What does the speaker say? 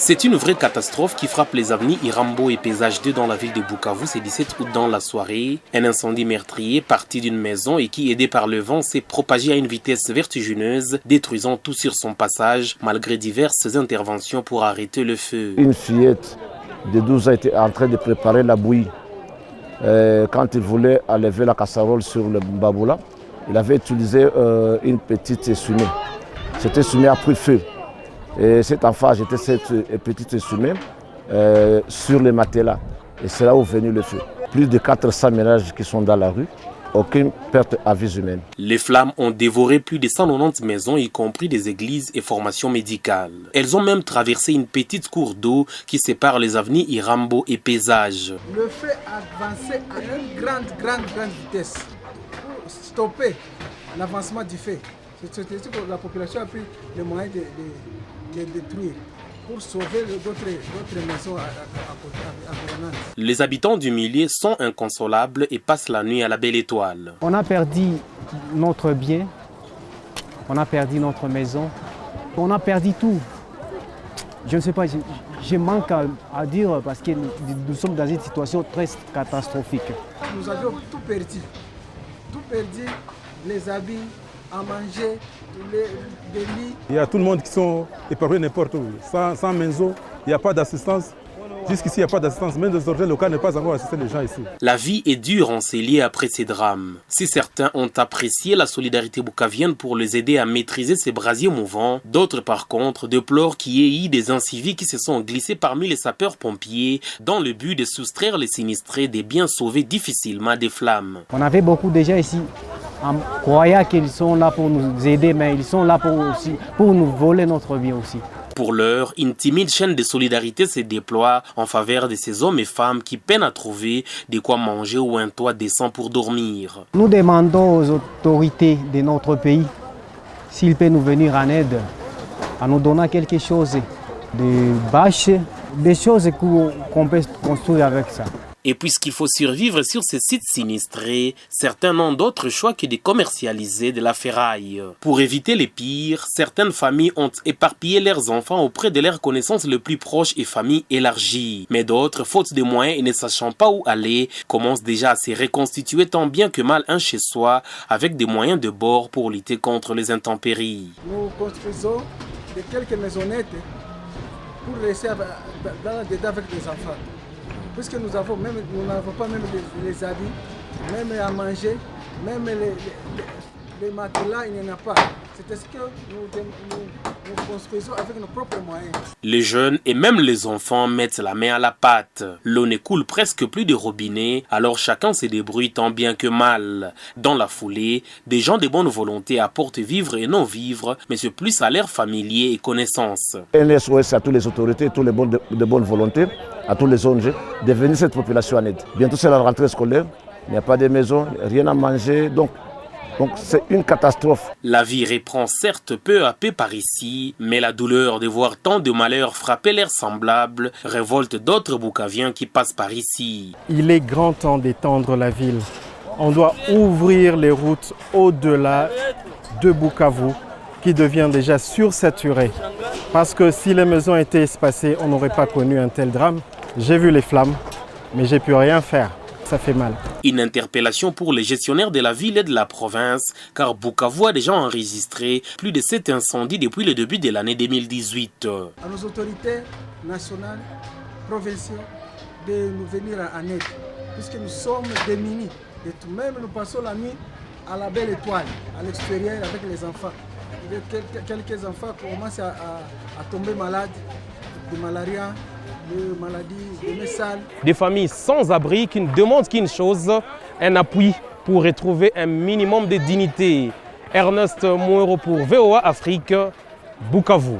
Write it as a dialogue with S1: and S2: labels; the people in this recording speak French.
S1: C'est une vraie catastrophe qui frappe les avenues Irambo et Pesage 2 dans la ville de Bukavu ce 17 août dans la soirée. Un incendie meurtrier parti d'une maison et qui, aidé par le vent, s'est propagé à une vitesse vertigineuse, détruisant tout sur son passage, malgré diverses interventions pour arrêter le feu.
S2: Une fillette de 12 ans était en train de préparer la bouillie. Quand il voulait enlever la casserole sur le baboula, il avait utilisé une petite essuie-main. Cette essuie-main a pris feu. Et cet enfant a jeté cette petite essuie-main sur les matelas. Et c'est là où est venu le feu. Plus de 400 ménages qui sont dans la rue, aucune perte à vie humaine.
S1: Les flammes ont dévoré plus de 190 maisons, y compris des églises et formations médicales. Elles ont même traversé une petite cour d'eau qui sépare les avenues Irambo et Pesage.
S3: Le feu a avancé à une grande vitesse pour stopper l'avancement du feu. C'est que la population a pris les moyens de détruire pour sauver d'autres maisons à
S1: Les habitants du milieu sont inconsolables et passent la nuit à la Belle Étoile.
S4: On a perdu notre bien, on a perdu notre maison, on a perdu tout. Je ne sais pas, je manque à dire parce que nous sommes dans une situation très catastrophique.
S3: Nous avions tout perdu, les habits, à manger, les lits.
S5: Il y a tout le monde qui sont épargnés n'importe où. Sans maison, il n'y a pas d'assistance. Jusqu'ici, il n'y a pas d'assistance. Même les autorités locales ne pas encore assisté les gens ici.
S1: La vie est dure en ces lieux après ces drames. Si certains ont apprécié la solidarité boucavienne pour les aider à maîtriser ces brasiers mouvants, d'autres par contre déplorent qu'il y ait eu des incivils qui se sont glissés parmi les sapeurs-pompiers dans le but de soustraire les sinistrés des biens sauvés difficilement des flammes.
S4: On avait beaucoup de gens ici en croyant qu'ils sont là pour nous aider, mais ils sont là pour nous voler notre vie aussi.
S1: Pour l'heure, une timide chaîne de solidarité se déploie en faveur de ces hommes et femmes qui peinent à trouver de quoi manger ou un toit décent pour dormir.
S4: Nous demandons aux autorités de notre pays s'ils peuvent nous venir en aide en nous donnant quelque chose de bâches, des choses qu'on peut construire avec ça.
S1: Et puisqu'il faut survivre sur ces sites sinistrés, certains n'ont d'autre choix que de commercialiser de la ferraille. Pour éviter les pires, certaines familles ont éparpillé leurs enfants auprès de leurs connaissances les plus proches et familles élargies. Mais d'autres, faute de moyens et ne sachant pas où aller, commencent déjà à se reconstituer tant bien que mal un chez soi avec des moyens de bord pour lutter contre les intempéries.
S3: Nous construisons quelques maisonnettes pour laisser dedans avec les enfants. Puisque nous n'avons pas même les habits, même à manger, même les matelas, il n'y en a pas. C'est ce que nous construisons avec nos propres moyens.
S1: Les jeunes et même les enfants mettent la main à la pâte. L'eau ne coule presque plus des robinets, alors chacun se débrouille tant bien que mal. Dans la foulée, des gens de bonne volonté apportent vivre et non vivre, mais c'est plus salaire familier et connaissances.
S2: NSOS à toutes les autorités, tous les de bonne volonté, à tous les ONG, de venir cette population en aide. Bientôt c'est la rentrée scolaire, il n'y a pas de maison, rien à manger, donc c'est une catastrophe.
S1: La vie reprend certes peu à peu par ici, mais la douleur de voir tant de malheurs frapper leurs semblables révolte d'autres Boucaviens qui passent par ici.
S6: Il est grand temps d'étendre la ville. On doit ouvrir les routes au-delà de Bukavu, qui devient déjà sursaturé. Parce que si les maisons étaient espacées, on n'aurait pas connu un tel drame. J'ai vu les flammes, mais j'ai pu rien faire. Ça fait mal.
S1: Une interpellation pour les gestionnaires de la ville et de la province, car Bukavu a déjà enregistré plus de 7 incendies depuis le début de l'année 2018.
S3: À nos autorités nationales, provinciales, de nous venir en aide, puisque nous sommes démunis. Et tout même, nous passons la nuit à la Belle Étoile, à l'extérieur avec les enfants. Quelques enfants commencent à tomber malades de malaria, de maladies, de messales.
S7: Des familles sans abri qui ne demandent qu'une chose, un appui pour retrouver un minimum de dignité. Ernest Mouero pour VOA Afrique, Bukavu.